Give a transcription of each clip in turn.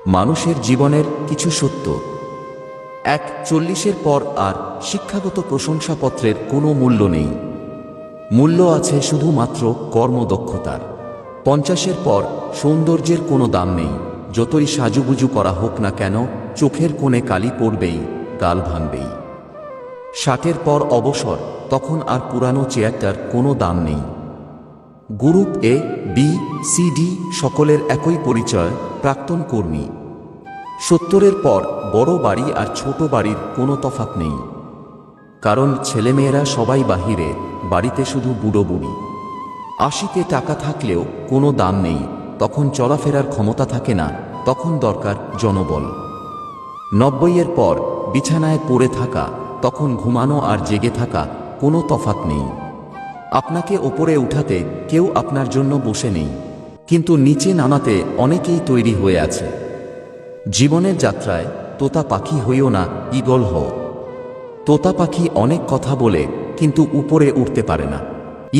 মানুষের জীবনের কিছু সত্য। 40-এর পর আর শিক্ষাগত প্রশংসাপত্রের কোনো মূল্য নেই। মূল্য আছে শুধুমাত্র কর্মদক্ষতার। 50-এর পর সৌন্দর্যের কোনো দাম নেই, যতই সাজুগুজু করা হোক না কেন, চোখের কোণে কালি পড়বেই, গাল ভাঙবেই। 60-এর পর অবসর, তখন আর পুরানো চেয়ারটার কোনো দাম নেই। Group A, B, C, D সকলের একই পরিচয়, প্রাক্তন কর্মী। 70-এর পর বড় বাড়ি আর ছোট বাড়ির কোনো তফাৎ নেই, কারণ ছেলেমেয়েরা সবাই বাহিরে, বাড়িতে শুধু বুড়ো বুড়ি। 80-তে টাকা থাকলেও কোনো দাম নেই, তখন চলাফেরার ক্ষমতা থাকে না, তখন দরকার জনবল। 90-এর পর বিছানায় পড়ে থাকা, তখন ঘুমানো আর জেগে থাকা, কোনো তফাৎ নেই। আপনাকে ওপরে উঠাতে কেউ আপনার জন্য বসে নেই, কিন্তু নিচে নামাতে অনেকেই তৈরি হয়ে আছে। জীবনের যাত্রায় তোতা পাখি হইও না, ঈগল হও। তোতা পাখি অনেক কথা বলে, কিন্তু উপরে উঠতে পারে না।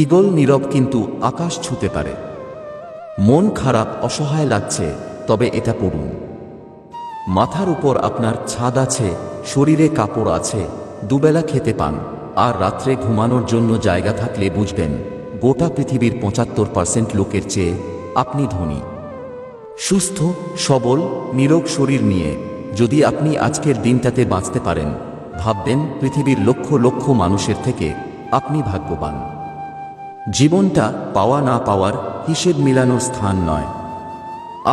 ঈগল নীরব, কিন্তু আকাশ ছুঁতে পারে। মন খারাপ, অসহায় লাগছে, তবে এটা পড়ুন। মাথার উপর আপনার ছাদ আছে, শরীরে কাপড় আছে, দুবেলা খেতে পান, আর রাত্রে ঘুমানোর জন্য জায়গা থাকলে বুঝবেন গোটা পৃথিবীর 75% লোকের চেয়ে আপনি ধনী। সুস্থ, সবল, নিরোগ শরীর নিয়ে যদি আপনি আজকের দিনটাতে বাঁচতে পারেন, ভাববেন পৃথিবীর লক্ষ লক্ষ মানুষের থেকে আপনি ভাগ্যবান। জীবনটা পাওয়া না পাওয়ার হিসেব মিলানোর স্থান নয়।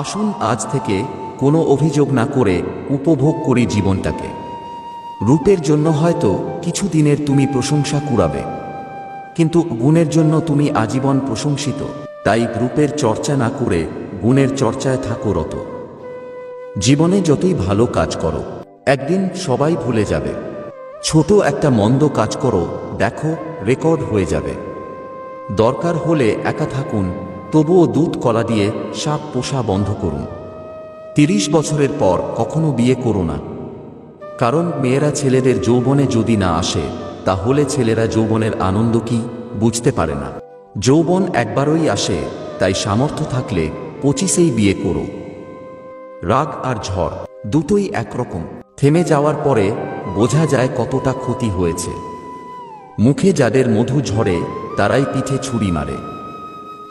আসুন আজ থেকে কোনো অভিযোগ না করে উপভোগ করি জীবনটাকে। রূপের জন্য হয়তো কিছু দিনের তুমি প্রশংসা কুড়াবে, কিন্তু গুণের জন্য তুমি আজীবন প্রশংসিত। তাই রূপের চর্চা না করে গুণের চর্চায় থাকো রত। জীবনে যতই ভালো কাজ করো, একদিন সবাই ভুলে যাবে। ছোট একটা মন্দ কাজ করো, দেখো রেকর্ড হয়ে যাবে। দরকার হলে একা থাকুন, তবুও দুধ কলা দিয়ে সাপ পোষা বন্ধ করুন। 30 বছরের পর কখনো বিয়ে করো না, কারণ মেয়েরা ছেলেদের যৌবনে যদি না আসে, তাহলে ছেলেরা যৌবনের আনন্দ কি বুঝতে পারে না। যৌবন একবারই আসে, তাই সামর্থ্য থাকলে 25-এই বিয়ে করো। রাগ আর ঝড় দুটোই একরকম, থেমে যাওয়ার পরে বোঝা যায় কতটা ক্ষতি হয়েছে। মুখে যাদের মধু ঝরে, তারাই পিঠে ছুরি মারে।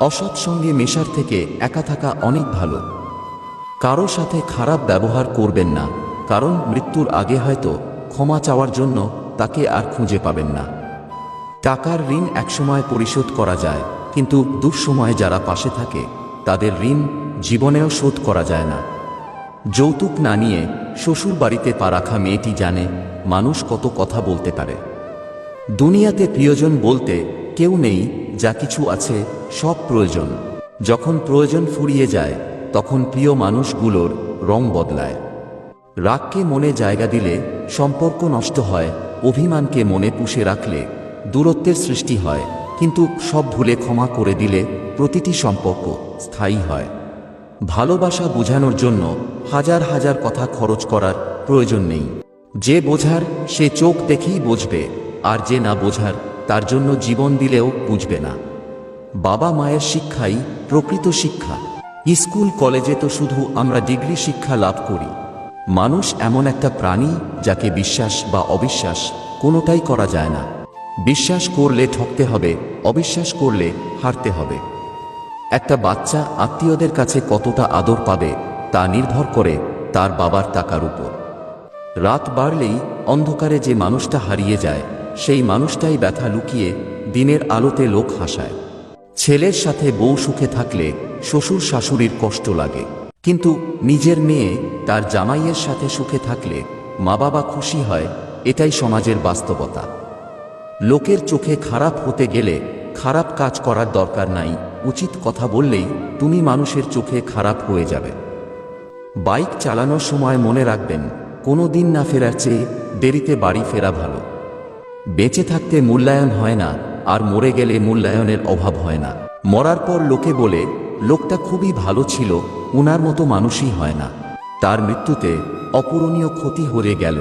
অসৎ সঙ্গে মেশার থেকে একা থাকা অনেক ভালো। কারো সাথে খারাপ ব্যবহার করবেন না, কারণ মৃত্যুর আগে হয়তো ক্ষমা চাওয়ার জন্য তাকে আর খুঁজে পাবেন না। টাকার ঋণ একসময় পরিশোধ করা যায়, কিন্তু দুঃসময়ে যারা পাশে থাকে তাদের ঋণ জীবনেও শোধ করা যায় না। যৌতুক না নিয়ে শ্বশুর বাড়িতে পা রাখা মেয়েটি জানে মানুষ কত কথা বলতে পারে। দুনিয়াতে প্রিয়জন বলতে কেউ নেই, যা কিছু আছে সব প্রয়োজন। যখন প্রয়োজন ফুরিয়ে যায়, তখন প্রিয় মানুষগুলোর রং বদলায়। রাগকে মনে জায়গা দিলে সম্পর্ক নষ্ট হয়, অভিমানকে মনে পুষে রাখলে দূরত্বের সৃষ্টি হয়, কিন্তু সব ভুলে ক্ষমা করে দিলে প্রতিটি সম্পর্ক স্থায়ী হয়। ভালোবাসা বোঝানোর জন্য হাজার হাজার কথা খরচ করার প্রয়োজন নেই। যে বোঝার সে চোখ দেখেই বুঝবে, আর যে না বোঝার তার জন্য জীবন দিলেও বুঝবে না। বাবা মায়ের শিক্ষাই প্রকৃত শিক্ষা। স্কুল কলেজে তো শুধু আমরা ডিগ্রি শিক্ষা লাভ করি। মানুষ এমন একটা প্রাণী যাকে বিশ্বাস বা অবিশ্বাস কোনোটাই করা যায় না। বিশ্বাস করলে ঠকতে হবে, অবিশ্বাস করলে হারতে হবে। একটা বাচ্চা আত্মীয়দের কাছে কতটা আদর পাবে তা নির্ভর করে তার বাবার টাকার উপর। রাত বাড়লেই অন্ধকারে যে মানুষটা হারিয়ে যায়, সেই মানুষটাই ব্যথা লুকিয়ে দিনের আলোতে লোক হাসায়। ছেলের সাথে বউ সুখে থাকলে শ্বশুর শাশুড়ির কষ্ট লাগে, কিন্তু নিজের মেয়ে তার জামাইয়ের সাথে সুখে থাকলে মা বাবা খুশি হয়। এটাই সমাজের বাস্তবতা। লোকের চোখে খারাপ হতে গেলে খারাপ কাজ করার দরকার নাই, উচিত কথা বললেই তুমি মানুষের চোখে খারাপ হয়ে যাবে। বাইক চালানোর সময় মনে রাখবেন, কোনো দিন না ফেরার চেয়ে দেরিতে বাড়ি ফেরা ভালো। বেঁচে থাকতে মূল্যায়ন হয় না, আর মরে গেলে মূল্যায়নের অভাব হয় না। মরার পর লোকে বলে লোকটা খুবই ভালো ছিল, উনার মতো মানুষই হয় না। তার মৃত্যুতে অপূরণীয় ক্ষতি হয়ে গেল।